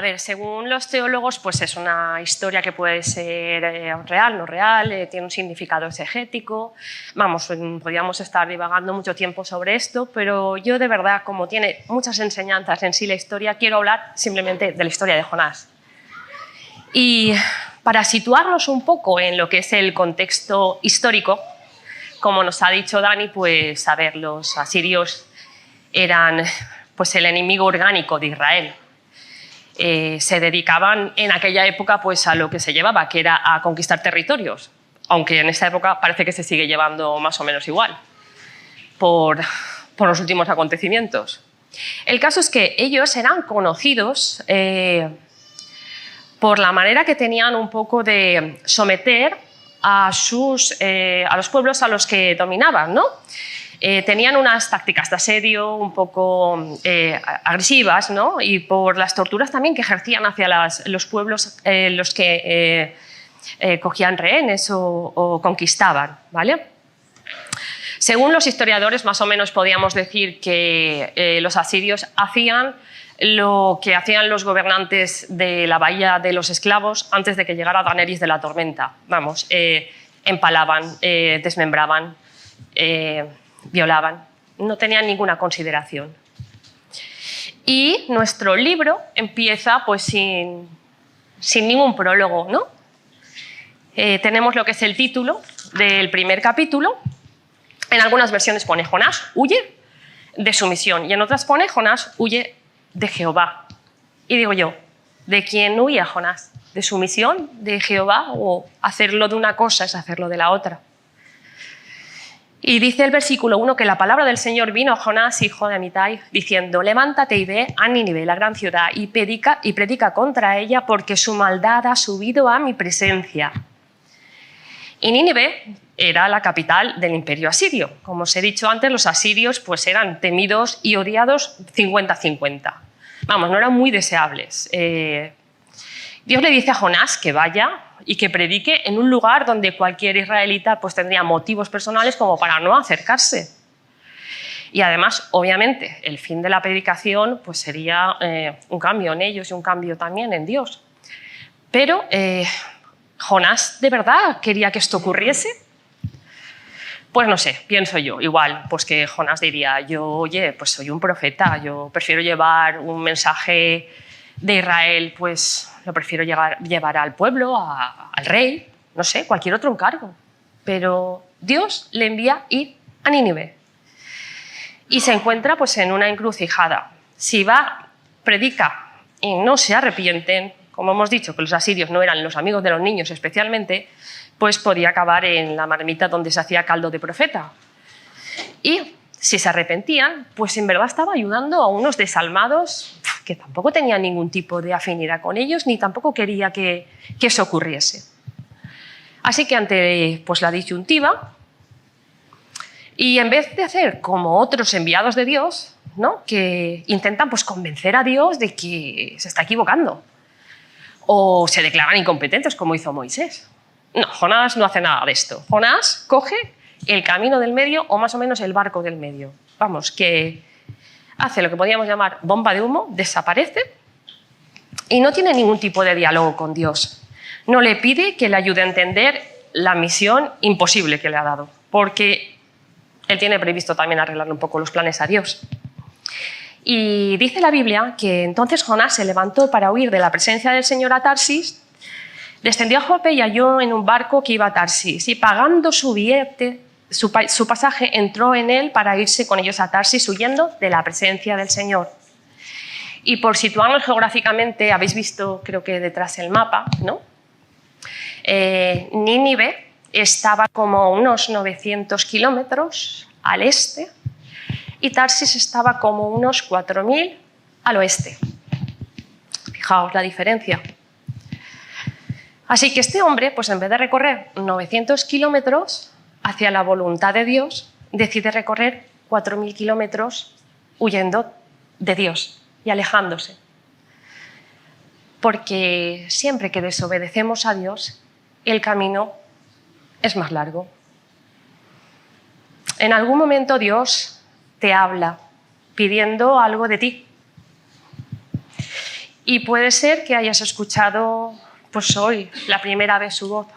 A ver, según los teólogos, pues es una historia que puede ser real, no real, tiene un significado exegético. Vamos, podríamos estar divagando mucho tiempo sobre esto, pero yo de verdad, como tiene muchas enseñanzas en sí la historia, quiero hablar simplemente de la historia de Jonás. Y para situarnos un poco en lo que es el contexto histórico, como nos ha dicho Dani, pues a ver, los asirios eran pues el enemigo orgánico de Israel. Se dedicaban en aquella época pues a lo que se llevaba, que era a conquistar territorios, aunque en esta época parece que se sigue llevando más o menos igual por los últimos acontecimientos. El caso es que ellos eran conocidos por la manera que tenían un poco de someter a los pueblos a los que dominaban, ¿no? Tenían unas tácticas de asedio un poco agresivas, ¿no? Y por las torturas también que ejercían hacia los pueblos los que cogían rehenes o conquistaban, ¿vale? Según los historiadores, más o menos podíamos decir que los asirios hacían lo que hacían los gobernantes de la bahía de los esclavos antes de que llegara Daenerys de la tormenta. Vamos, empalaban, desmembraban, violaban, no tenían ninguna consideración. Y nuestro libro empieza pues sin ningún prólogo, ¿no? Tenemos lo que es el título del primer capítulo. En algunas versiones pone Jonás huye de su misión y en otras pone Jonás huye de Jehová. Y digo yo, ¿de quién huía Jonás? ¿De su misión? ¿De Jehová? ¿O hacerlo de una cosa es hacerlo de la otra? Y dice el versículo 1 que la palabra del Señor vino a Jonás, hijo de Amitai, diciendo: levántate y ve a Nínive, la gran ciudad, y predica contra ella, porque su maldad ha subido a mi presencia. Y Nínive era la capital del imperio asirio. Como os he dicho antes, los asirios pues, eran temidos y odiados 50-50. Vamos, no eran muy deseables. Dios le dice a Jonás que vaya y que predique en un lugar donde cualquier israelita pues, tendría motivos personales como para no acercarse. Y además, obviamente, el fin de la predicación pues, sería un cambio en ellos y un cambio también en Dios. Pero ¿Jonás de verdad quería que esto ocurriese? Pues no sé, pienso yo, igual, pues que Jonás diría, yo, oye, pues soy un profeta, yo prefiero llevar un mensaje de Israel, pues lo prefiero llevar al pueblo, al rey, no sé, cualquier otro encargo. Pero Dios le envía ir a Nínive y se encuentra pues en una encrucijada. Si va, predica y no se arrepienten, como hemos dicho que los asirios no eran los amigos de los niños especialmente, pues podía acabar en la marmita donde se hacía caldo de profeta. Y si se arrepentían, pues en verdad estaba ayudando a unos desalmados que tampoco tenían ningún tipo de afinidad con ellos, ni tampoco quería que eso ocurriese. Así que ante pues, la disyuntiva, y en vez de hacer como otros enviados de Dios, ¿no? Que intentan pues, convencer a Dios de que se está equivocando, o se declaran incompetentes, como hizo Moisés. No, Jonás no hace nada de esto. Jonás coge el camino del medio o más o menos el barco del medio. Vamos, que hace lo que podríamos llamar bomba de humo, desaparece y no tiene ningún tipo de diálogo con Dios. No le pide que le ayude a entender la misión imposible que le ha dado, porque él tiene previsto también arreglarle un poco los planes a Dios. Y dice la Biblia que entonces Jonás se levantó para huir de la presencia del Señor a Tarsis. Descendió a Jope y halló en un barco que iba a Tarsis, y pagando su billete, su pasaje, entró en él para irse con ellos a Tarsis, huyendo de la presencia del Señor. Y por situarnos geográficamente, habéis visto, creo que detrás el mapa, ¿no? Nínive estaba como unos 900 kilómetros al este y Tarsis estaba como unos 4.000 al oeste. Fijaos la diferencia. Así que este hombre, pues en vez de recorrer 900 kilómetros hacia la voluntad de Dios, decide recorrer 4.000 kilómetros huyendo de Dios y alejándose. Porque siempre que desobedecemos a Dios, el camino es más largo. En algún momento Dios te habla pidiendo algo de ti. Y puede ser que hayas escuchado pues hoy la primera vez su voz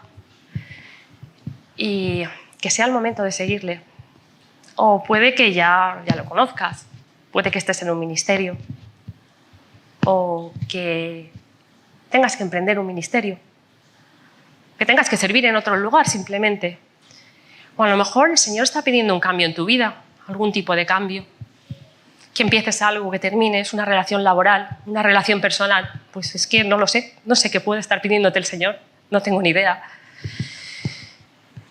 y que sea el momento de seguirle. O puede que ya lo conozcas, puede que estés en un ministerio o que tengas que emprender un ministerio, que tengas que servir en otro lugar simplemente. O a lo mejor el Señor está pidiendo un cambio en tu vida, algún tipo de cambio. Que empieces algo, que termines una relación laboral, una relación personal. Pues es que no lo sé, no sé qué puede estar pidiéndote el Señor, no tengo ni idea.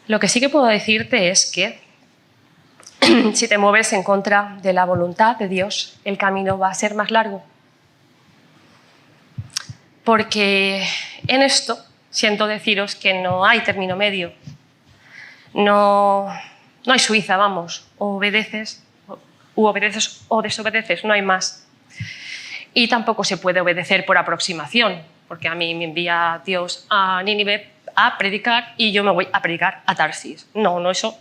Lo que sí que puedo decirte es que si te mueves en contra de la voluntad de Dios, el camino va a ser más largo. Porque en esto siento deciros que no hay término medio. No hay Suiza, vamos, o obedeces o desobedeces, no hay más. Y tampoco se puede obedecer por aproximación, porque a mí me envía Dios a Nínive a predicar y yo me voy a predicar a Tarsis. No, eso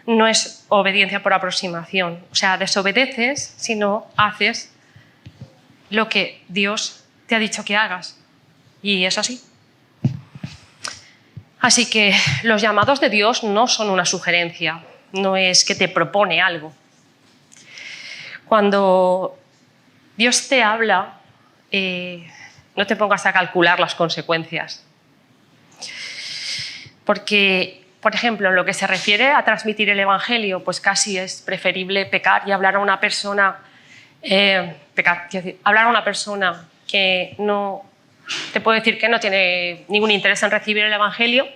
no es obediencia por aproximación. O sea, desobedeces si no haces lo que Dios te ha dicho que hagas. Y es así. Así que los llamados de Dios no son una sugerencia, no es que te propone algo. Cuando Dios te habla, no te pongas a calcular las consecuencias. Porque, por ejemplo, en lo que se refiere a transmitir el Evangelio, pues casi es preferible pecar y hablar a una persona, hablar a una persona que no te puedo decir que no tiene ningún interés en recibir el Evangelio,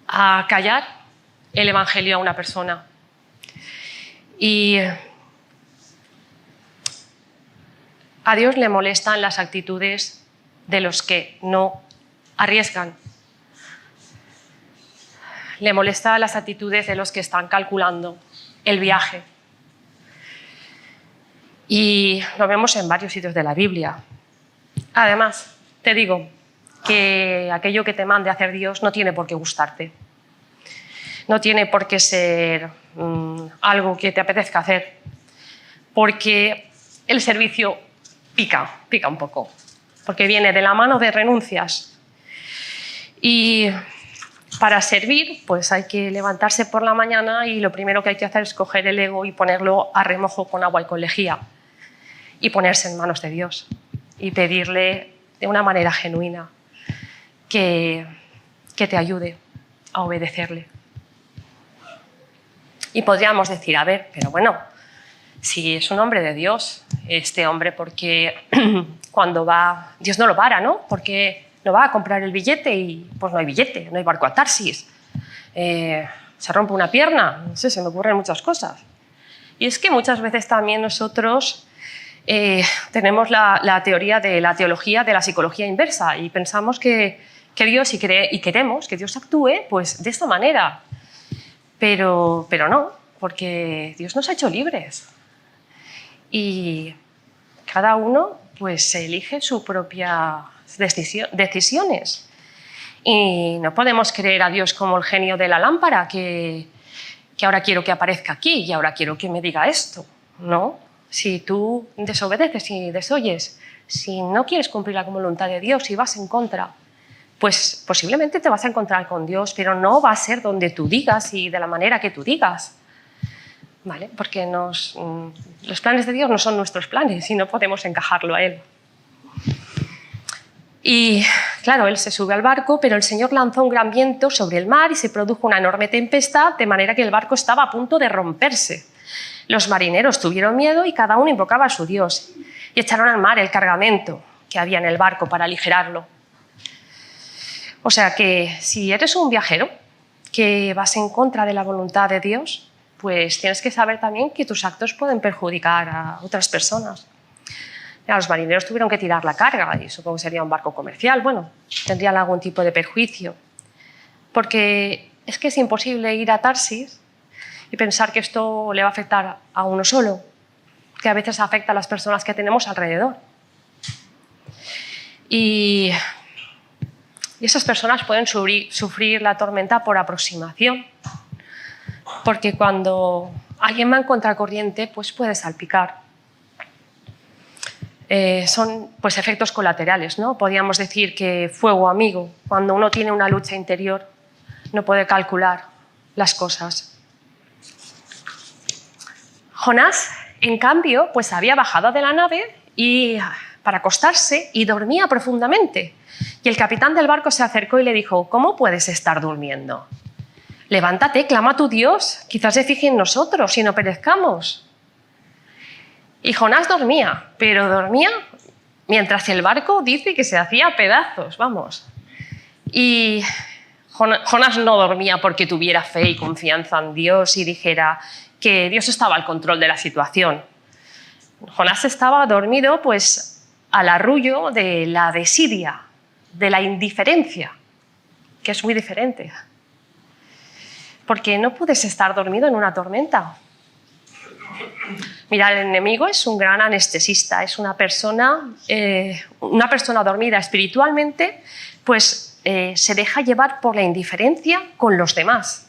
a callar el Evangelio a una persona. Y a Dios le molestan las actitudes de los que no arriesgan. Le molestan las actitudes de los que están calculando el viaje. Y lo vemos en varios sitios de la Biblia. Además, te digo que aquello que te mande hacer Dios no tiene por qué gustarte. No tiene por qué ser algo que te apetezca hacer. Porque el servicio pica un poco. Porque viene de la mano de renuncias. Y para servir, pues hay que levantarse por la mañana y lo primero que hay que hacer es coger el ego y ponerlo a remojo con agua y con lejía. Y ponerse en manos de Dios. Y pedirle de una manera genuina que te ayude a obedecerle. Y podríamos decir, a ver, pero bueno, si es un hombre de Dios, este hombre, porque cuando va, Dios no lo para, ¿no? Porque no va a comprar el billete y pues no hay billete, no hay barco a Tarsis, se rompe una pierna, no sé, se me ocurren muchas cosas. Y es que muchas veces también nosotros tenemos la teoría de la teología de la psicología inversa y pensamos que Dios y queremos que Dios actúe pues de esta manera, pero no, porque Dios nos ha hecho libres y cada uno pues elige sus propias decisiones y no podemos creer a Dios como el genio de la lámpara que ahora quiero que aparezca aquí y ahora quiero que me diga esto, ¿no? Si tú desobedeces y desoyes, si no quieres cumplir la voluntad de Dios y vas en contra, pues posiblemente te vas a encontrar con Dios, pero no va a ser donde tú digas y de la manera que tú digas, ¿vale? Porque los planes de Dios no son nuestros planes y no podemos encajarlo a Él. Y claro, él se sube al barco, pero el Señor lanzó un gran viento sobre el mar y se produjo una enorme tempestad, de manera que el barco estaba a punto de romperse. Los marineros tuvieron miedo y cada uno invocaba a su Dios y echaron al mar el cargamento que había en el barco para aligerarlo. O sea que si eres un viajero que vas en contra de la voluntad de Dios, pues tienes que saber también que tus actos pueden perjudicar a otras personas. Los marineros tuvieron que tirar la carga y supongo que sería un barco comercial. Bueno, tendrían algún tipo de perjuicio. Porque es que es imposible ir a Tarsis y pensar que esto le va a afectar a uno solo, que a veces afecta a las personas que tenemos alrededor. Y esas personas pueden sufrir la tormenta por aproximación, porque cuando alguien va en contracorriente, pues puede salpicar. son pues, efectos colaterales, ¿no? Podríamos decir que fuego amigo, cuando uno tiene una lucha interior, no puede calcular las cosas. Jonás, en cambio, pues había bajado de la nave para acostarse y dormía profundamente. Y el capitán del barco se acercó y le dijo: ¿cómo puedes estar durmiendo? Levántate, clama a tu Dios, quizás se fije en nosotros y no perezcamos. Y Jonás dormía, pero dormía mientras el barco dice que se hacía pedazos, vamos. Y Jonás no dormía porque tuviera fe y confianza en Dios y dijera que Dios estaba al control de la situación. Jonás estaba dormido pues al arrullo de la desidia, de la indiferencia, que es muy diferente. Porque no puedes estar dormido en una tormenta. Mira, el enemigo es un gran anestesista, es una persona dormida espiritualmente, pues se deja llevar por la indiferencia con los demás,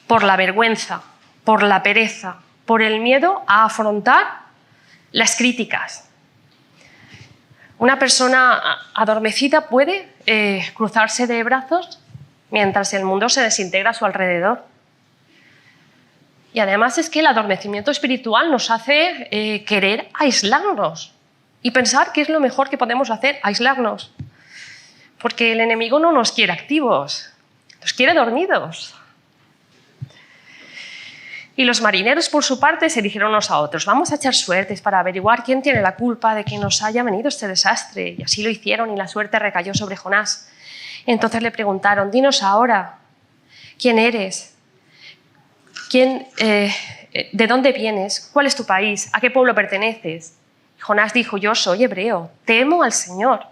por la vergüenza, por la pereza, por el miedo a afrontar las críticas. Una persona adormecida puede cruzarse de brazos mientras el mundo se desintegra a su alrededor. Y además es que el adormecimiento espiritual nos hace querer aislarnos y pensar que es lo mejor que podemos hacer, aislarnos. Porque el enemigo no nos quiere activos, nos quiere dormidos. Y los marineros, por su parte, se dijeron unos a otros: vamos a echar suertes para averiguar quién tiene la culpa de que nos haya venido este desastre. Y así lo hicieron y la suerte recayó sobre Jonás. Entonces le preguntaron: dinos ahora, ¿quién eres? ¿De dónde vienes? ¿Cuál es tu país? ¿A qué pueblo perteneces? Jonás dijo: yo soy hebreo, temo al Señor,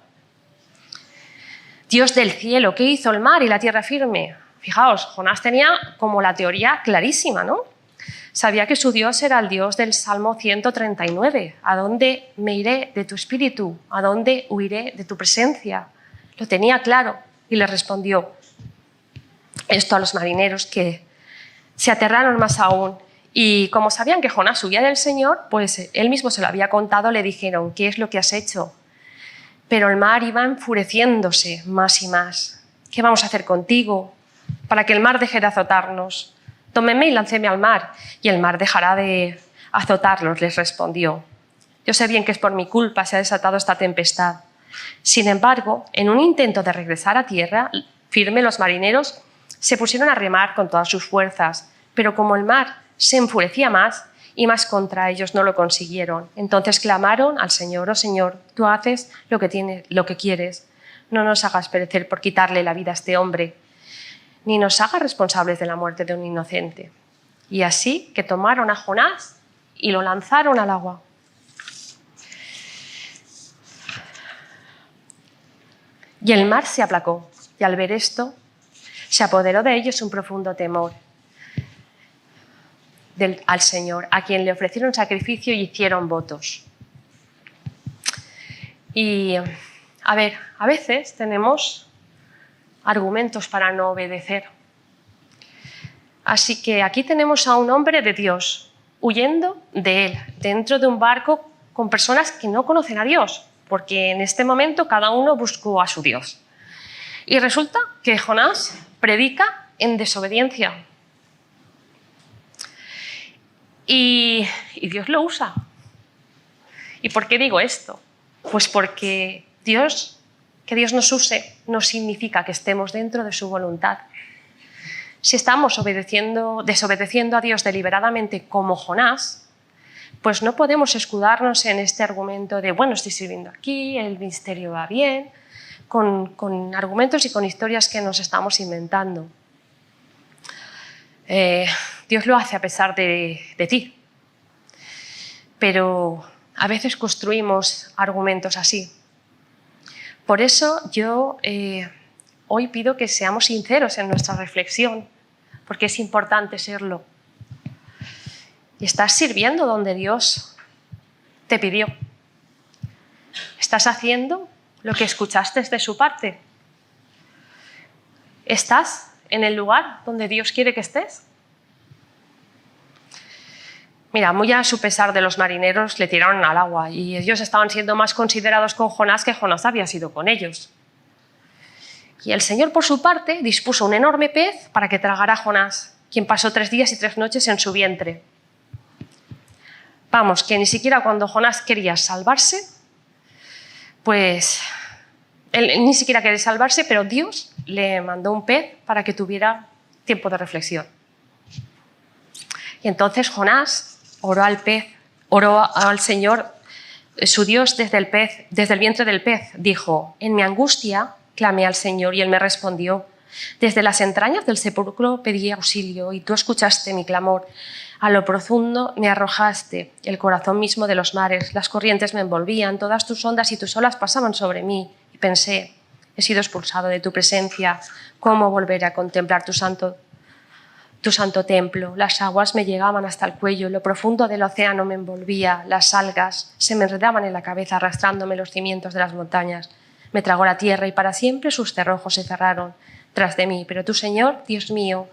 Dios del cielo, que hizo el mar y la tierra firme. Fijaos, Jonás tenía como la teoría clarísima, ¿no? Sabía que su Dios era el Dios del Salmo 139. ¿A dónde me iré de tu espíritu? ¿A dónde huiré de tu presencia? Lo tenía claro y le respondió esto a los marineros, que se aterraron más aún. Y como sabían que Jonás huía del Señor, pues él mismo se lo había contado, le dijeron: ¿qué es lo que has hecho? Pero el mar iba enfureciéndose más y más. ¿Qué vamos a hacer contigo para que el mar deje de azotarnos? Tómenme y lánceme al mar, y el mar dejará de azotarlos, les respondió. Yo sé bien que es por mi culpa se ha desatado esta tempestad. Sin embargo, en un intento de regresar a tierra firme, los marineros se pusieron a remar con todas sus fuerzas, pero como el mar se enfurecía más y más contra ellos, no lo consiguieron. Entonces clamaron al Señor: oh Señor, tú haces lo que quieres. No nos hagas perecer por quitarle la vida a este hombre, ni nos hagas responsables de la muerte de un inocente. Y así que tomaron a Jonás y lo lanzaron al agua. Y el mar se aplacó, y al ver esto, se apoderó de ellos un profundo temor al Señor, a quien le ofrecieron sacrificio y hicieron votos. Y, a ver, a veces tenemos argumentos para no obedecer. Así que aquí tenemos a un hombre de Dios huyendo de él, dentro de un barco con personas que no conocen a Dios, porque en este momento cada uno buscó a su Dios. Y resulta que Jonás predica en desobediencia. Y Dios lo usa. ¿Y por qué digo esto? Pues porque que Dios nos use no significa que estemos dentro de su voluntad. Si estamos desobedeciendo a Dios deliberadamente como Jonás, pues no podemos escudarnos en este argumento de: bueno, estoy sirviendo aquí, el ministerio va bien, con argumentos y con historias que nos estamos inventando. Dios lo hace a pesar de ti, pero a veces construimos argumentos así. Por eso yo hoy pido que seamos sinceros en nuestra reflexión, porque es importante serlo. ¿Y estás sirviendo donde Dios te pidió? ¿Estás haciendo lo que escuchaste de su parte? ¿Estás en el lugar donde Dios quiere que estés? Mira, muy a su pesar de los marineros, le tiraron al agua y ellos estaban siendo más considerados con Jonás que Jonás había sido con ellos. Y el Señor, por su parte, dispuso un enorme pez para que tragara a Jonás, quien pasó 3 días y 3 noches en su vientre. Vamos, que ni siquiera cuando Jonás quería salvarse, pues él ni siquiera quería salvarse, pero Dios le mandó un pez para que tuviera tiempo de reflexión. Y entonces Jonás oró al Señor, su Dios, desde el vientre del pez. Dijo: en mi angustia clamé al Señor y Él me respondió. Desde las entrañas del sepulcro pedí auxilio y tú escuchaste mi clamor. A lo profundo me arrojaste, el corazón mismo de los mares. Las corrientes me envolvían, todas tus ondas y tus olas pasaban sobre mí. Y pensé: he sido expulsado de tu presencia. ¿Cómo volveré a contemplar tu santo templo? Las aguas me llegaban hasta el cuello, lo profundo del océano me envolvía, las algas se me enredaban en la cabeza arrastrándome los cimientos de las montañas. Me tragó la tierra y para siempre sus cerrojos se cerraron tras de mí. Pero tú, Señor, Dios mío,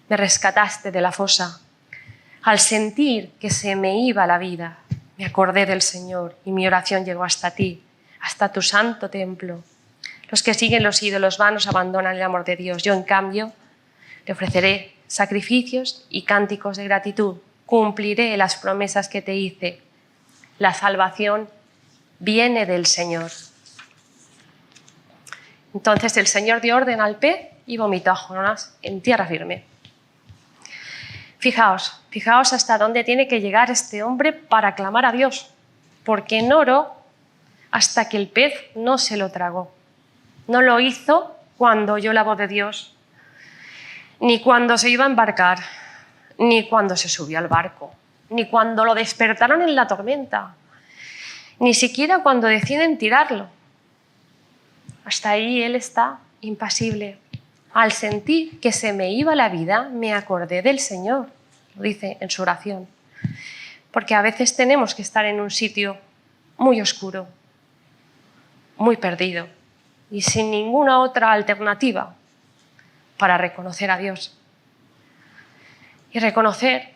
me rescataste de la fosa. Al sentir que se me iba la vida, me acordé del Señor y mi oración llegó hasta ti, hasta tu santo templo. Los que siguen los ídolos vanos abandonan el amor de Dios. Yo, en cambio, le ofreceré sacrificios y cánticos de gratitud. Cumpliré las promesas que te hice. La salvación viene del Señor. Entonces el Señor dio orden al pez y vomitó a Jonás en tierra firme. Fijaos hasta dónde tiene que llegar este hombre para clamar a Dios, porque no oró hasta que el pez no se lo tragó. No lo hizo cuando oyó la voz de Dios, ni cuando se iba a embarcar, ni cuando se subió al barco, ni cuando lo despertaron en la tormenta, ni siquiera cuando deciden tirarlo. Hasta ahí él está impasible. Al sentir que se me iba la vida, me acordé del Señor, lo dice en su oración. Porque a veces tenemos que estar en un sitio muy oscuro, muy perdido y sin ninguna otra alternativa para reconocer a Dios y reconocer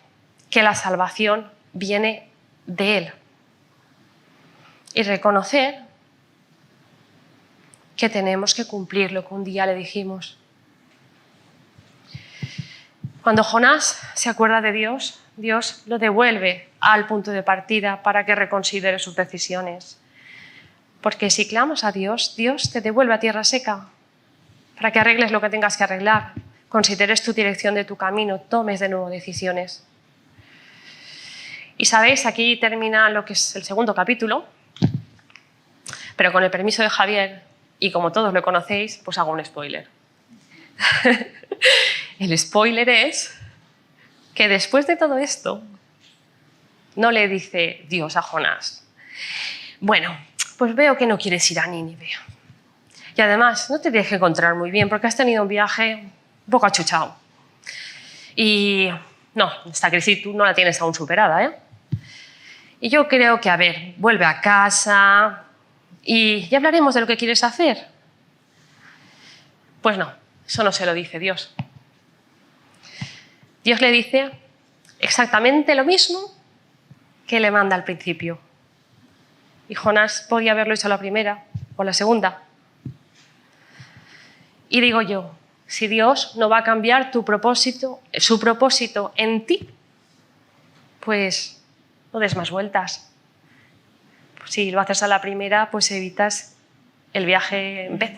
que la salvación viene de Él y reconocer que tenemos que cumplir lo que un día le dijimos. Cuando Jonás se acuerda de Dios, Dios lo devuelve al punto de partida para que reconsidere sus decisiones. Porque si clamas a Dios, Dios te devuelve a tierra seca para que arregles lo que tengas que arreglar, consideres tu dirección de tu camino, tomes de nuevo decisiones. Y sabéis, aquí termina lo que es el segundo capítulo, pero con el permiso de Javier, y como todos lo conocéis, pues hago un spoiler. El spoiler es que después de todo esto, no le dice Dios a Jonás: bueno, pues veo que no quieres ir a Nínive. Y además, no te tienes que encontrar muy bien porque has tenido un viaje un poco achuchado. Y no, esta crisis tú no la tienes aún superada, ¿eh? Y yo creo que, a ver, vuelve a casa y ya hablaremos de lo que quieres hacer. Pues no, eso no se lo dice Dios. Dios le dice exactamente lo mismo que le manda al principio. Y Jonás podía haberlo hecho la primera o la segunda. Y digo yo, si Dios no va a cambiar su propósito en ti, pues no des más vueltas. Si lo haces a la primera, pues evitas el viaje en pez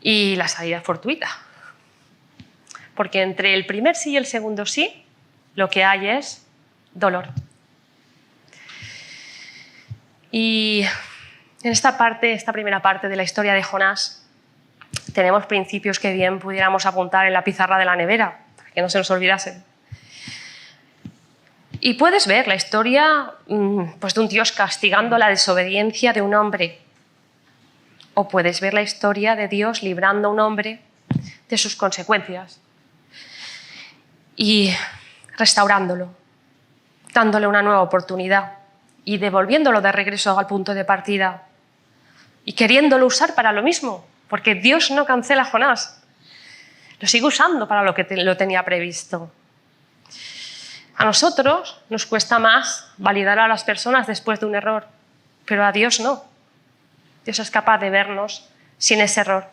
y la salida fortuita. Porque entre el primer sí y el segundo sí, lo que hay es dolor. Y en esta primera parte de la historia de Jonás, tenemos principios que bien pudiéramos apuntar en la pizarra de la nevera, para que no se nos olvidasen. Y puedes ver la historia pues, de un Dios castigando la desobediencia de un hombre. O puedes ver la historia de Dios librando a un hombre de sus consecuencias y restaurándolo, dándole una nueva oportunidad y devolviéndolo de regreso al punto de partida y queriéndolo usar para lo mismo, porque Dios no cancela a Jonás, lo sigue usando para lo que lo tenía previsto. A nosotros nos cuesta más validar a las personas después de un error, pero a Dios no. Dios es capaz de vernos sin ese error.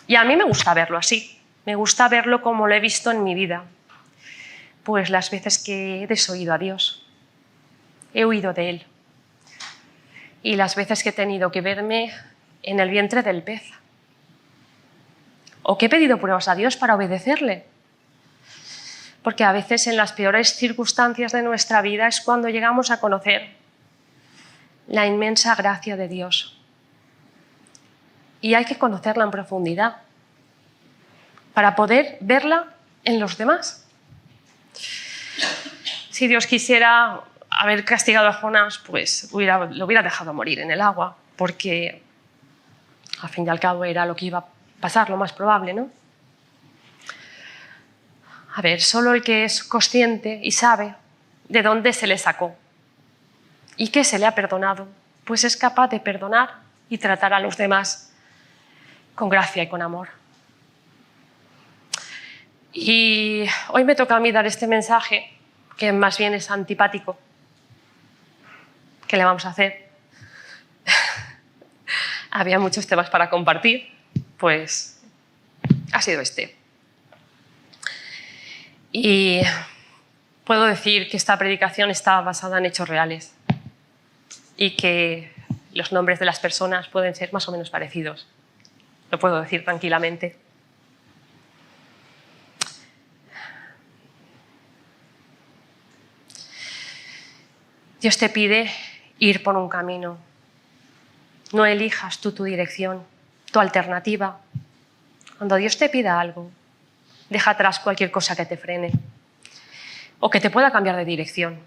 Y a mí me gusta verlo así. Me gusta verlo como lo he visto en mi vida. Pues las veces que he desoído a Dios, he huido de Él. Y las veces que he tenido que verme en el vientre del pez. O que he pedido pruebas a Dios para obedecerle. Porque a veces en las peores circunstancias de nuestra vida es cuando llegamos a conocer la inmensa gracia de Dios. Y hay que conocerla en profundidad para poder verla en los demás. Si Dios quisiera haber castigado a Jonás, pues lo hubiera dejado morir en el agua, porque al fin y al cabo era lo que iba a pasar, lo más probable, ¿no? A ver, solo el que es consciente y sabe de dónde se le sacó y qué se le ha perdonado, pues es capaz de perdonar y tratar a los demás con gracia y con amor. Y hoy me toca a mí dar este mensaje, que más bien es antipático. ¿Qué le vamos a hacer? Había muchos temas para compartir, pues ha sido este. Y puedo decir que esta predicación está basada en hechos reales y que los nombres de las personas pueden ser más o menos parecidos. Lo puedo decir tranquilamente. Dios te pide ir por un camino. No elijas tú tu dirección, tu alternativa. Cuando Dios te pida algo, deja atrás cualquier cosa que te frene o que te pueda cambiar de dirección.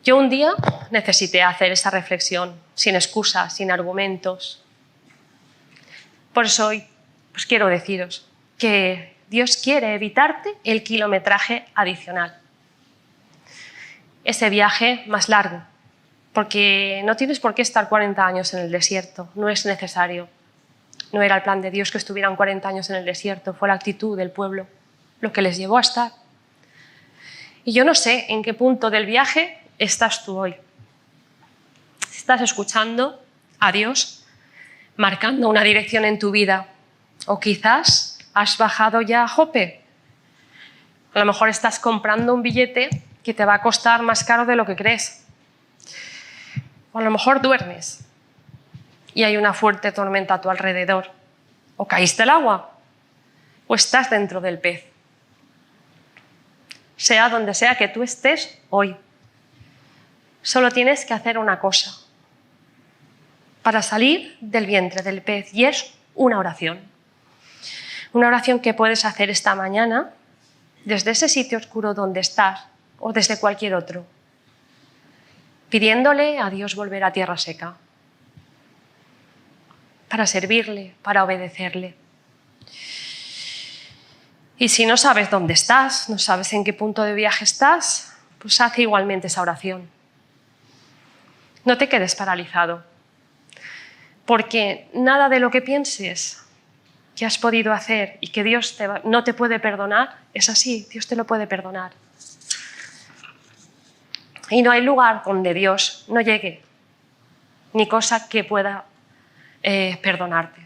Yo un día necesité hacer esa reflexión sin excusas, sin argumentos. Por eso hoy pues quiero deciros que Dios quiere evitarte el kilometraje adicional. Ese viaje más largo, porque no tienes por qué estar 40 años en el desierto, no es necesario. No era el plan de Dios que estuvieran 40 años en el desierto, fue la actitud del pueblo lo que les llevó a estar. Y yo no sé en qué punto del viaje estás tú hoy. ¿Estás escuchando a Dios marcando una dirección en tu vida? O quizás has bajado ya a Jope. A lo mejor estás comprando un billete que te va a costar más caro de lo que crees. O a lo mejor duermes y hay una fuerte tormenta a tu alrededor. O caíste al agua o estás dentro del pez. Sea donde sea que tú estés hoy, solo tienes que hacer una cosa para salir del vientre del pez, y es una oración. Una oración que puedes hacer esta mañana desde ese sitio oscuro donde estás o desde cualquier otro, pidiéndole a Dios volver a tierra seca para servirle, para obedecerle. Y si no sabes dónde estás, no sabes en qué punto de viaje estás, pues haz igualmente esa oración. No te quedes paralizado, porque nada de lo que pienses que has podido hacer y que Dios no te puede perdonar, es así, Dios te lo puede perdonar. Y no hay lugar donde Dios no llegue, ni cosa que pueda perdonarte.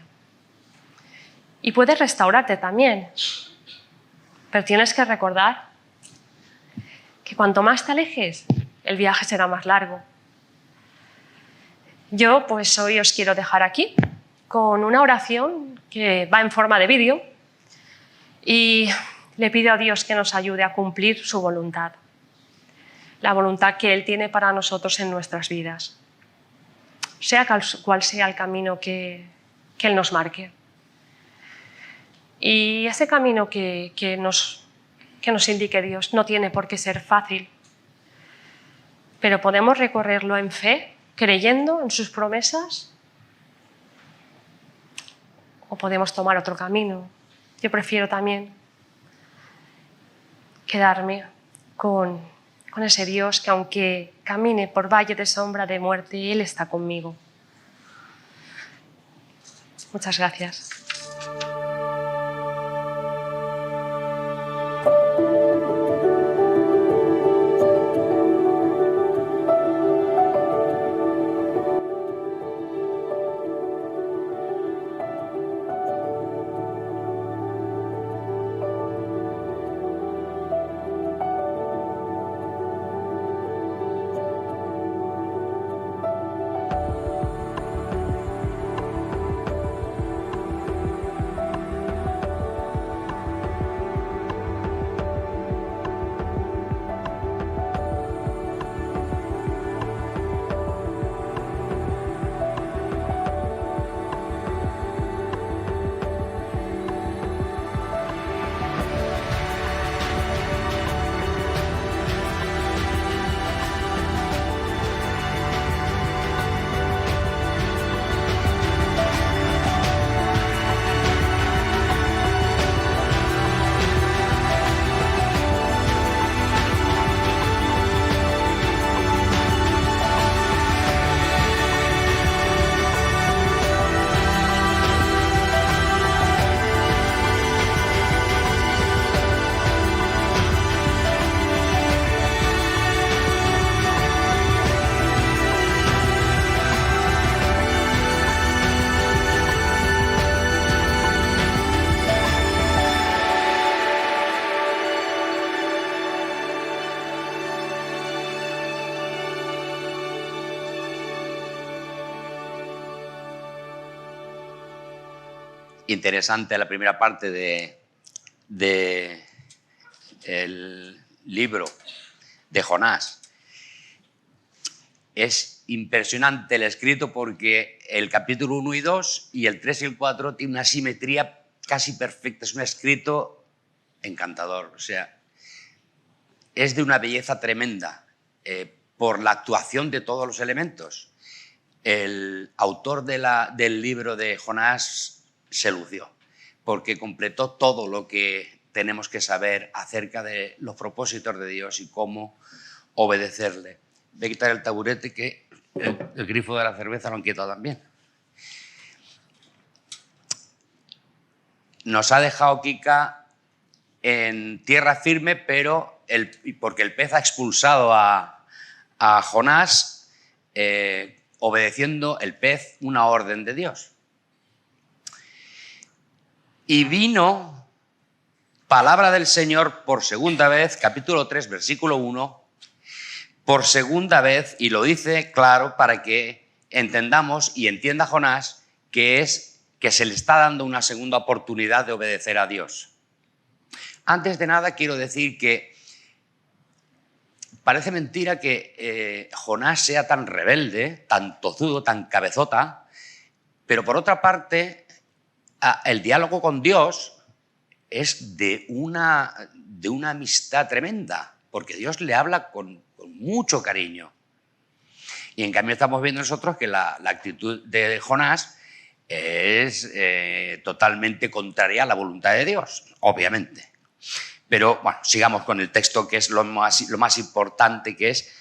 Y puede restaurarte también, pero tienes que recordar que cuanto más te alejes, el viaje será más largo. Yo pues hoy os quiero dejar aquí con una oración que va en forma de vídeo y le pido a Dios que nos ayude a cumplir su voluntad, la voluntad que Él tiene para nosotros en nuestras vidas, sea cual sea el camino que Él nos marque. Y ese camino que nos indique Dios no tiene por qué ser fácil, pero podemos recorrerlo en fe, creyendo en sus promesas, o podemos tomar otro camino. Yo prefiero también quedarme con ese Dios que, aunque camine por valle de sombra de muerte, Él está conmigo. Muchas gracias. interesante la primera parte de el libro de Jonás. Es impresionante el escrito porque el capítulo 1 y 2 y el 3 y el 4 tiene una simetría casi perfecta. Es un escrito encantador. O sea, es de una belleza tremenda por la actuación de todos los elementos. El autor del libro de Jonás se lució porque completó todo lo que tenemos que saber acerca de los propósitos de Dios y cómo obedecerle. Voy a quitar el taburete que el grifo de la cerveza lo han quitado también. Nos ha dejado Kika en tierra firme, pero porque el pez ha expulsado a Jonás, obedeciendo el pez una orden de Dios. Y vino palabra del Señor por segunda vez, capítulo 3, versículo 1, por segunda vez, y lo dice claro para que entendamos y entienda Jonás que se le está dando una segunda oportunidad de obedecer a Dios. Antes de nada quiero decir que parece mentira que Jonás sea tan rebelde, tan tozudo, tan cabezota, pero por otra parte el diálogo con Dios es de una amistad tremenda, porque Dios le habla con mucho cariño. Y en cambio estamos viendo nosotros que la actitud de Jonás es totalmente contraria a la voluntad de Dios, obviamente. Pero bueno, sigamos con el texto, que es lo más importante, que es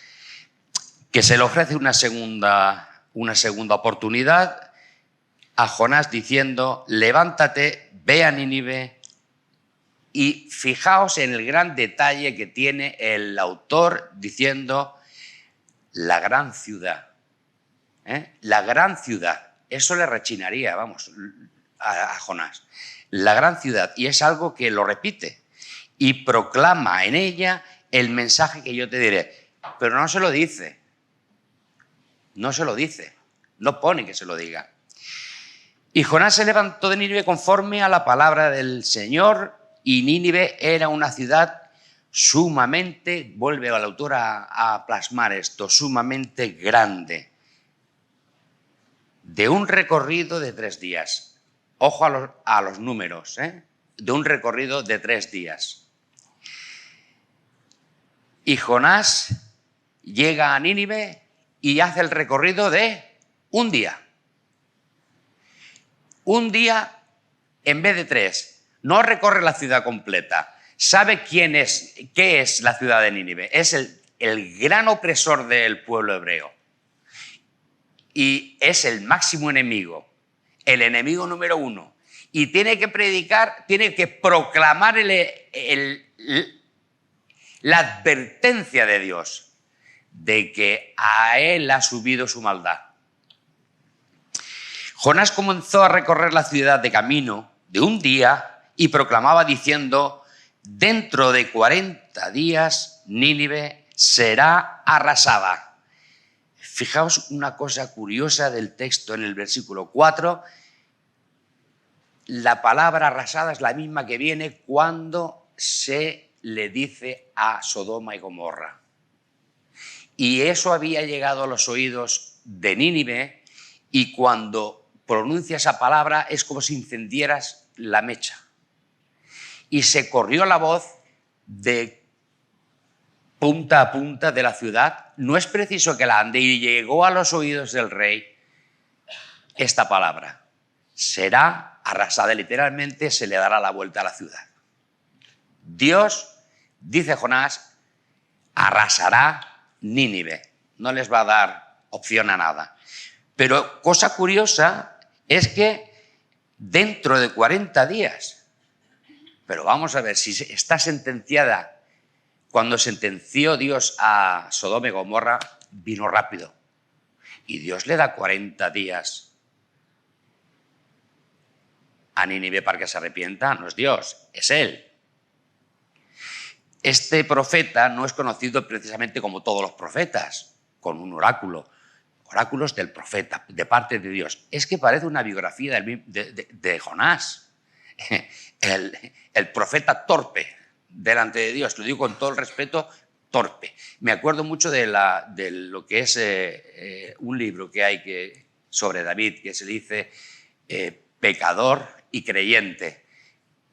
que se le ofrece una segunda oportunidad a Jonás diciendo: levántate, ve a Nínive. Y fijaos en el gran detalle que tiene el autor diciendo la gran ciudad. La gran ciudad. Eso le rechinaría, vamos, a Jonás. La gran ciudad. Y es algo que lo repite. Y proclama en ella el mensaje que yo te diré. Pero no se lo dice. No se lo dice. No pone que se lo diga. Y Jonás se levantó de Nínive conforme a la palabra del Señor. Y Nínive era una ciudad sumamente, vuelve al autor a plasmar esto, sumamente grande, de un recorrido de 3 días. Ojo a los números, de un recorrido de 3 días. Y Jonás llega a Nínive y hace el recorrido de un día. Un día en vez de 3. No recorre la ciudad completa. ¿Sabe qué es la ciudad de Nínive? Es el gran opresor del pueblo hebreo. Y es el máximo enemigo, el enemigo número 1. Y tiene que predicar, tiene que proclamar la advertencia de Dios de que a él ha subido su maldad. Jonás comenzó a recorrer la ciudad de camino de un día y proclamaba diciendo: dentro de 40 días Nínive será arrasada. Fijaos una cosa curiosa del texto en el versículo 4. La palabra arrasada es la misma que viene cuando se le dice a Sodoma y Gomorra. Y eso había llegado a los oídos de Nínive, y cuando pronuncia esa palabra es como si encendieras la mecha. Y se corrió la voz de punta a punta de la ciudad. No es preciso que la ande, y llegó a los oídos del rey esta palabra: será arrasada. Literalmente se le dará la vuelta a la ciudad. Dios, dice Jonás, arrasará Nínive. No les va a dar opción a nada. Pero cosa curiosa es que dentro de 40 días... Pero vamos a ver, si está sentenciada, cuando sentenció Dios a Sodoma y Gomorra, vino rápido. Y Dios le da 40 días a Nínive para que se arrepienta. No es Dios, es él. Este profeta no es conocido precisamente como todos los profetas, con un oráculo oráculos del profeta, de parte de Dios. Es que parece una biografía de Jonás, el profeta torpe delante de Dios. Lo digo con todo el respeto, torpe. Me acuerdo mucho de lo que es un libro que hay sobre David, que se dice pecador y creyente.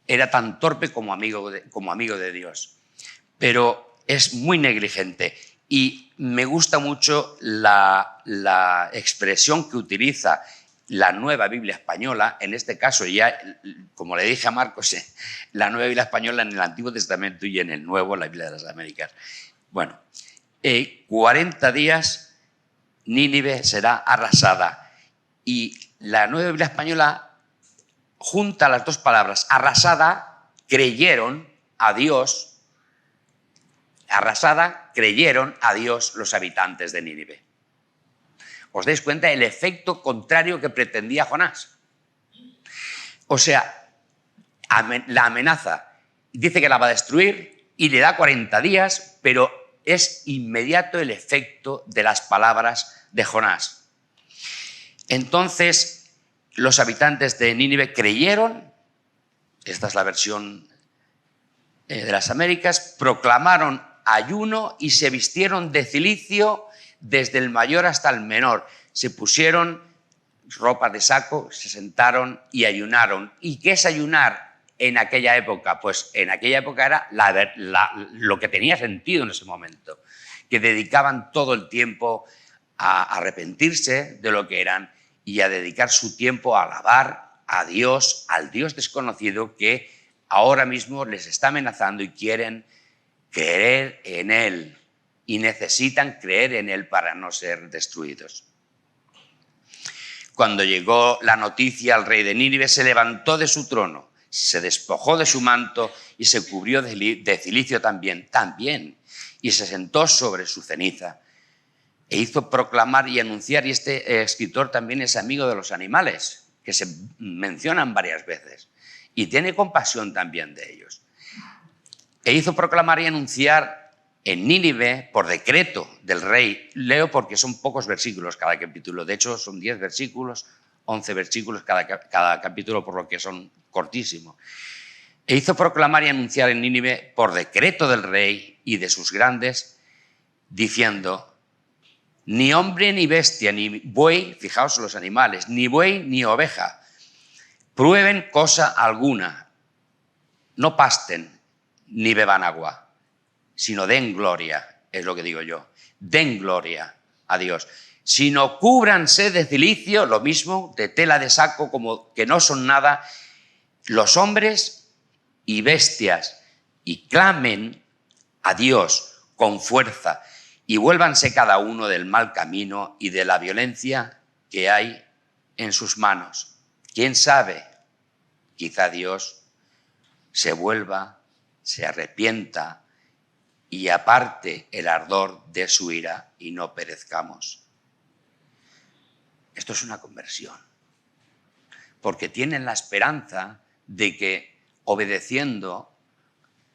Era tan torpe como amigo de Dios. Pero es muy negligente. Y me gusta mucho la expresión que utiliza la Nueva Biblia Española, en este caso ya, como le dije a Marcos, la Nueva Biblia Española en el Antiguo Testamento y en el Nuevo, la Biblia de las Américas. Bueno, 40 días Nínive será arrasada. Y la Nueva Biblia Española junta las dos palabras. Arrasada, creyeron a Dios. Arrasada, creyeron a Dios los habitantes de Nínive. ¿Os dais cuenta del efecto contrario que pretendía Jonás? O sea, la amenaza, dice que la va a destruir y le da 40 días, pero es inmediato el efecto de las palabras de Jonás. Entonces, los habitantes de Nínive creyeron, esta es la versión de las Américas, proclamaron ayuno y se vistieron de cilicio desde el mayor hasta el menor. Se pusieron ropa de saco, se sentaron y ayunaron. ¿Y qué es ayunar en aquella época? Pues en aquella época era lo que tenía sentido en ese momento, que dedicaban todo el tiempo a arrepentirse de lo que eran y a dedicar su tiempo a alabar a Dios, al Dios desconocido que ahora mismo les está amenazando y quieren creer en Él y necesitan creer en Él para no ser destruidos. Cuando llegó la noticia al rey de Nínive, se levantó de su trono, se despojó de su manto y se cubrió de cilicio también, y se sentó sobre su ceniza. E hizo proclamar y anunciar, y este escritor también es amigo de los animales, que se mencionan varias veces, y tiene compasión también de ellos. E hizo proclamar y anunciar en Nínive, por decreto del rey, leo porque son pocos versículos cada capítulo, de hecho son 10 versículos, 11 versículos cada capítulo, por lo que son cortísimos. E hizo proclamar y anunciar en Nínive, por decreto del rey y de sus grandes, diciendo: ni hombre ni bestia, ni buey, fijaos los animales, ni buey ni oveja, prueben cosa alguna, no pasten ni beban agua, sino den gloria, es lo que digo yo, den gloria a Dios. Sino cúbranse de cilicio, lo mismo, de tela de saco, como que no son nada, los hombres y bestias, y clamen a Dios con fuerza, y vuélvanse cada uno del mal camino y de la violencia que hay en sus manos. ¿Quién sabe? Quizá Dios se vuelva, se arrepienta y aparte el ardor de su ira y no perezcamos. Esto es una conversión, porque tienen la esperanza de que obedeciendo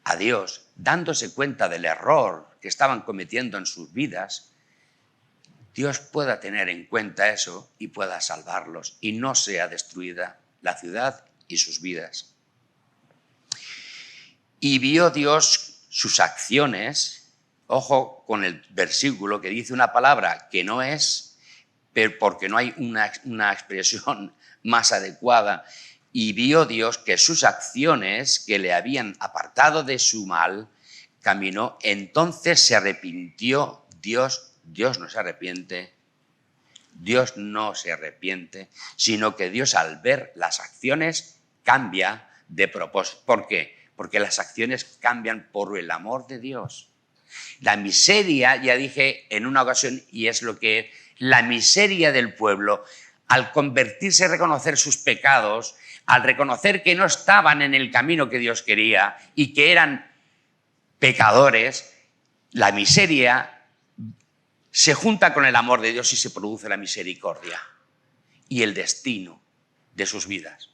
a Dios, dándose cuenta del error que estaban cometiendo en sus vidas, Dios pueda tener en cuenta eso y pueda salvarlos y no sea destruida la ciudad y sus vidas. Y vio Dios sus acciones, ojo con el versículo que dice una palabra que no es, pero porque no hay una expresión más adecuada, y vio Dios que sus acciones que le habían apartado de su mal, caminó, entonces se arrepintió Dios. Dios no se arrepiente, Dios no se arrepiente, sino que Dios al ver las acciones cambia de propósito. ¿Por qué? Porque las acciones cambian por el amor de Dios. La miseria, ya dije en una ocasión, y es lo que es, la miseria del pueblo, al convertirse y reconocer sus pecados, al reconocer que no estaban en el camino que Dios quería y que eran pecadores, la miseria se junta con el amor de Dios y se produce la misericordia y el destino de sus vidas.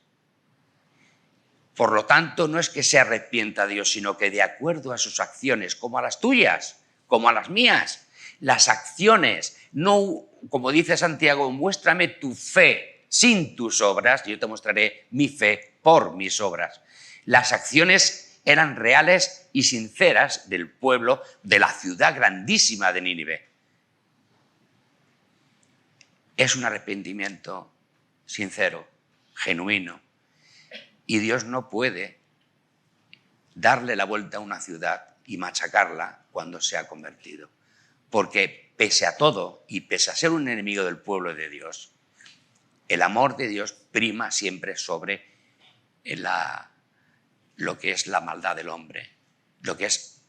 Por lo tanto, no es que se arrepienta Dios, sino que de acuerdo a sus acciones, como a las tuyas, como a las mías, las acciones, no, como dice Santiago, muéstrame tu fe sin tus obras, y yo te mostraré mi fe por mis obras. Las acciones eran reales y sinceras del pueblo de la ciudad grandísima de Nínive. Es un arrepentimiento sincero, genuino, y Dios no puede darle la vuelta a una ciudad y machacarla cuando se ha convertido. Porque pese a todo y pese a ser un enemigo del pueblo de Dios, el amor de Dios prima siempre sobre lo que es la maldad del hombre, lo que es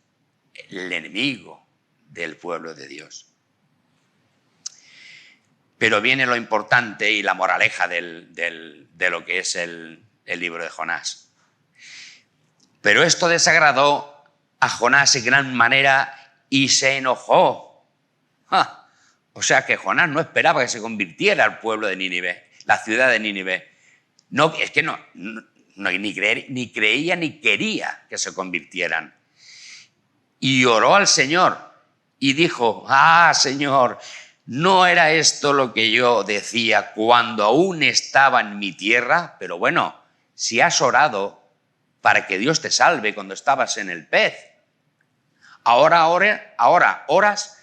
el enemigo del pueblo de Dios. Pero viene lo importante y la moraleja de lo que es el libro de Jonás. Pero esto desagradó a Jonás en gran manera y se enojó. O sea que Jonás no esperaba que se convirtiera el pueblo de Nínive, la ciudad de Nínive. No, es que ni creía ni quería que se convirtieran. Y oró al Señor y dijo: Señor, ¿no era esto lo que yo decía cuando aún estaba en mi tierra? Pero bueno, si has orado para que Dios te salve cuando estabas en el pez, ahora oras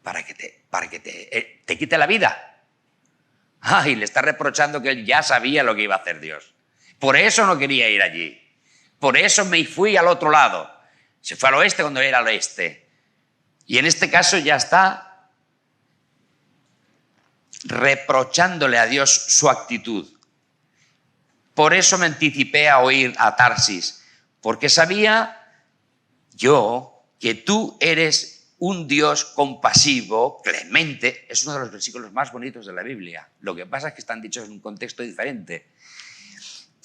para que te quite la vida. Y le está reprochando que él ya sabía lo que iba a hacer Dios. Por eso no quería ir allí. Por eso me fui al otro lado. Se fue al oeste cuando era al oeste. Y en este caso ya está reprochándole a Dios su actitud. Por eso me anticipé a oír a Tarsis, porque sabía yo que tú eres un Dios compasivo, clemente. Es uno de los versículos más bonitos de la Biblia. Lo que pasa es que están dichos en un contexto diferente.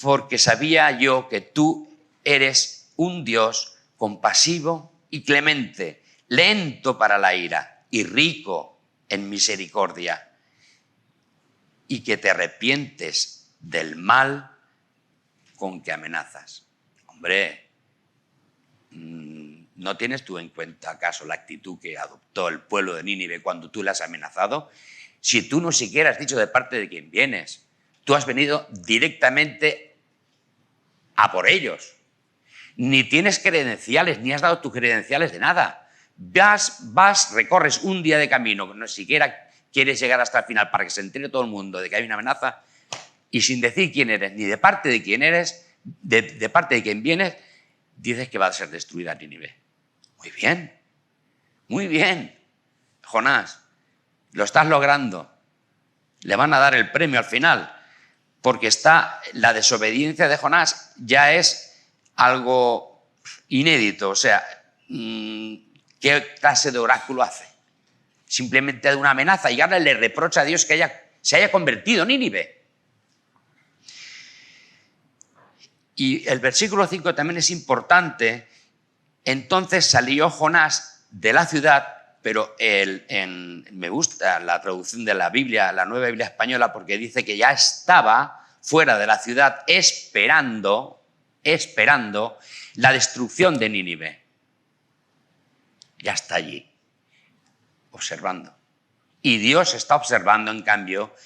Porque sabía yo que tú eres un Dios compasivo y clemente, lento para la ira y rico en misericordia, y que te arrepientes del mal con que amenazas. Hombre, ¿no tienes tú en cuenta acaso la actitud que adoptó el pueblo de Nínive cuando tú le has amenazado? Si tú no siquiera has dicho de parte de quién vienes, tú has venido directamente a por ellos. Ni tienes credenciales, ni has dado tus credenciales de nada. Vas, recorres un día de camino, no siquiera quieres llegar hasta el final para que se entere todo el mundo de que hay una amenaza, y sin decir quién eres, ni de parte de quién eres, de parte de quién vienes, dices que va a ser destruida Nínive. Muy bien, Jonás, lo estás logrando. Le van a dar el premio al final, porque la desobediencia de Jonás ya es algo inédito. O sea, ¿qué clase de oráculo hace? Simplemente de una amenaza, y ahora le reprocha a Dios que se haya convertido en Nínive. Y el versículo 5 también es importante. Entonces salió Jonás de la ciudad, pero me gusta la traducción de la Biblia, la Nueva Biblia Española, porque dice que ya estaba fuera de la ciudad esperando la destrucción de Nínive. Ya está allí, observando. Y Dios está observando, en cambio,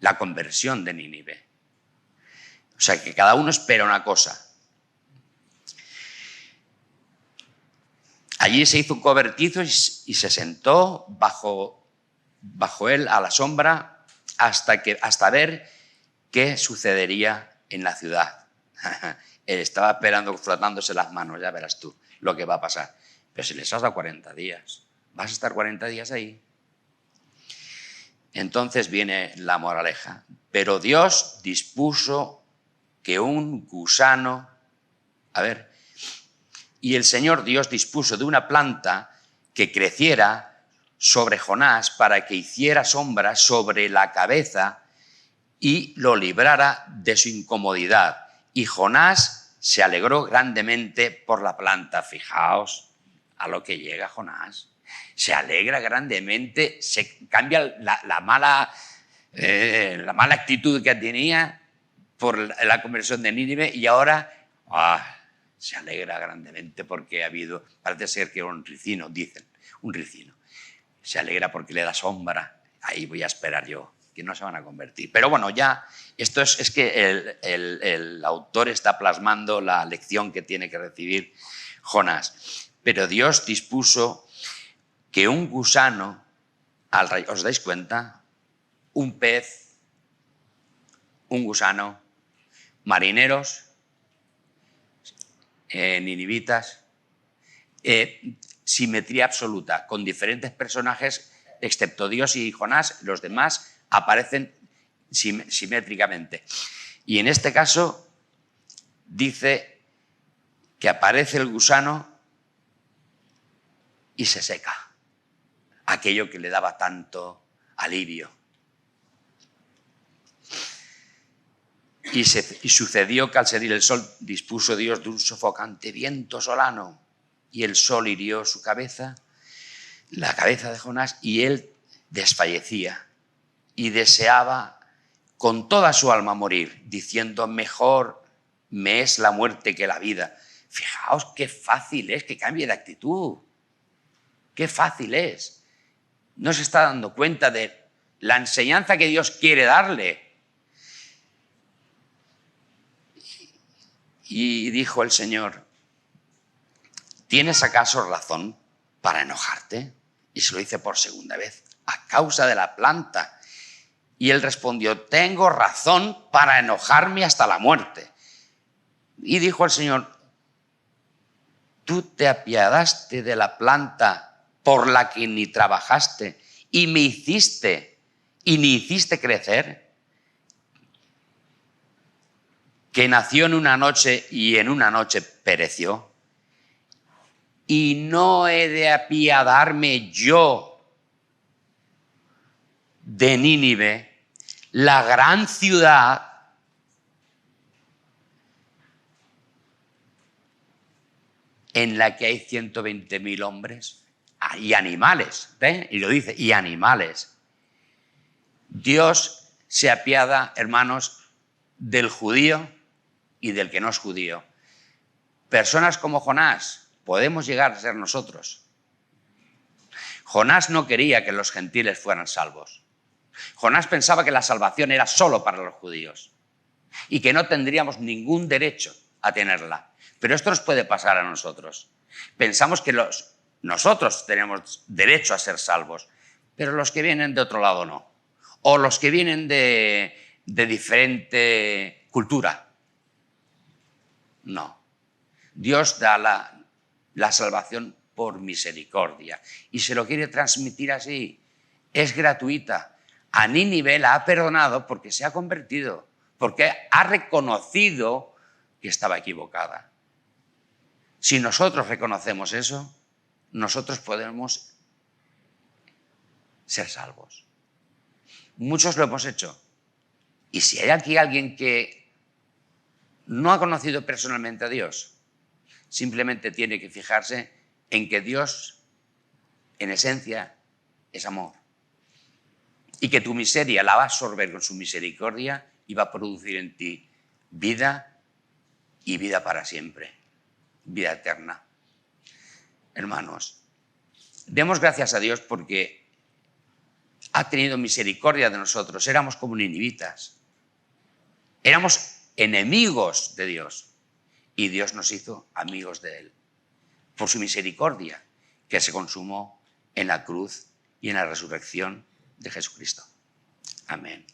la conversión de Nínive. O sea, que cada uno espera una cosa. Allí se hizo un cobertizo y se sentó bajo él a la sombra hasta ver qué sucedería en la ciudad. Él estaba esperando, frotándose las manos, ya verás tú lo que va a pasar. Pero si les has dado 40 días, ¿vas a estar 40 días ahí? Entonces viene la moraleja. Pero Dios dispuso que un gusano, y el Señor Dios dispuso de una planta que creciera sobre Jonás para que hiciera sombra sobre la cabeza y lo librara de su incomodidad. Y Jonás se alegró grandemente por la planta. Fijaos a lo que llega Jonás. Se alegra grandemente, se cambia la mala actitud que tenía por la conversión de Nínive, y ahora se alegra grandemente porque parece ser que era un ricino, dicen, un ricino. Se alegra porque le da sombra. Ahí voy a esperar yo, que no se van a convertir. Pero bueno, ya esto es que el autor está plasmando la lección que tiene que recibir Jonás. Pero Dios dispuso que un gusano, ¿os dais cuenta? Un pez, un gusano, marineros, ninivitas, simetría absoluta, con diferentes personajes, excepto Dios y Jonás, los demás aparecen simétricamente. Y en este caso dice que aparece el gusano y se seca, aquello que le daba tanto alivio. Y sucedió que al salir el sol dispuso Dios de un sofocante viento solano, y el sol hirió su cabeza, la cabeza de Jonás, y él desfallecía y deseaba con toda su alma morir, diciendo: mejor me es la muerte que la vida. Fijaos qué fácil es que cambie de actitud, qué fácil es. No se está dando cuenta de la enseñanza que Dios quiere darle. Y dijo el Señor: ¿tienes acaso razón para enojarte? Y se lo dice por segunda vez: a causa de la planta. Y él respondió: tengo razón para enojarme hasta la muerte. Y dijo el Señor: tú te apiadaste de la planta por la que ni trabajaste y me hiciste y ni hiciste crecer, que nació en una noche y en una noche pereció. Y no he de apiadarme yo de Nínive, la gran ciudad en la que hay 120.000 hombres y animales. ¿Ven? Y lo dice, y animales. Dios se apiada, hermanos, del judío y del que no es judío. Personas como Jonás podemos llegar a ser nosotros. Jonás no quería que los gentiles fueran salvos. Jonás pensaba que la salvación era solo para los judíos y que no tendríamos ningún derecho a tenerla. Pero esto nos puede pasar a nosotros. Pensamos que nosotros tenemos derecho a ser salvos, pero los que vienen de otro lado no. O los que vienen de diferente cultura. No. Dios da la salvación por misericordia y se lo quiere transmitir así. Es gratuita. A Nínive la ha perdonado porque se ha convertido, porque ha reconocido que estaba equivocada. Si nosotros reconocemos eso, nosotros podemos ser salvos. Muchos lo hemos hecho. Y si hay aquí alguien que no ha conocido personalmente a Dios, simplemente tiene que fijarse en que Dios, en esencia, es amor. Y que tu miseria la va a absorber con su misericordia y va a producir en ti vida y vida para siempre, vida eterna. Hermanos, demos gracias a Dios porque ha tenido misericordia de nosotros. Éramos como ninivitas. Éramos enemigos de Dios y Dios nos hizo amigos de Él por su misericordia que se consumó en la cruz y en la resurrección de Jesucristo. Amén.